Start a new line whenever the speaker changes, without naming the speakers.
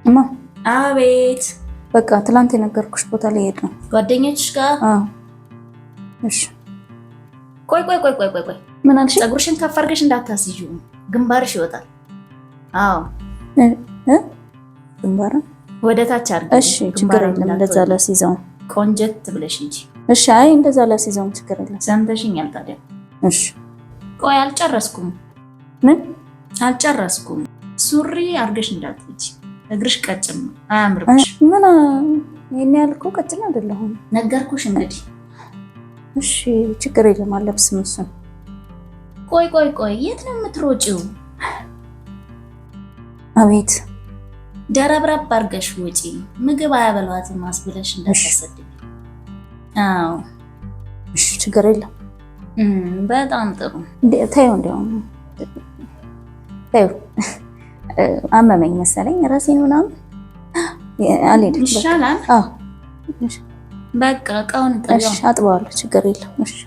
እማ
አቤት።
በቃ ትላንት የነገርኩሽ ቦታ ላይ ሄድ ነው
ጓደኞችሽ ጋር?
አዎ። እሺ።
ቆይ
ምን አልሽ?
ፀጉርሽን ከፍ አድርገሽ እንዳታስይዡ፣ ግንባርሽ ይወጣል። አዎ
ግንባር
ወደ ታች አድርጊ።
እሺ፣ ችግር የለም። እንደዛ ላስይዘው
ቆንጀት ብለሽ እንጂ።
እሺ። አይ እንደዛ ላስይዘው ችግር የለም።
ሰምተሽኛል ታዲያ?
እሺ።
ቆይ አልጨረስኩም።
ምን
አልጨረስኩም? ሱሪ አድርገሽ እንዳትሄጂ፣ እግርሽ ቀጭን ነው፣ አያምርብሽ።
ምን የኔ ያልኩ ቀጭን አይደለሁም።
ነገርኩሽ እንግዲህ።
እሺ፣ ችግር የለም። አለብስም እሱን።
ቆይ የት ነው የምትሮጪው?
አቤት።
ደረብረብ አድርገሽ ውጪ። ምግብ አያበሏትም አስብለሽ እንዳታሰድቢ። አዎ
እሺ፣ ችግር የለም።
በጣም ጥሩ።
ተይው፣ እንዲያውም ተይው። አመመኝ መሰለኝ ራሴን ምናምን አልሄድም።
ይሻላል።
አዎ
በቃ እቃውን
እሺ፣ አጥበዋለሁ። ችግር የለም። እሺ።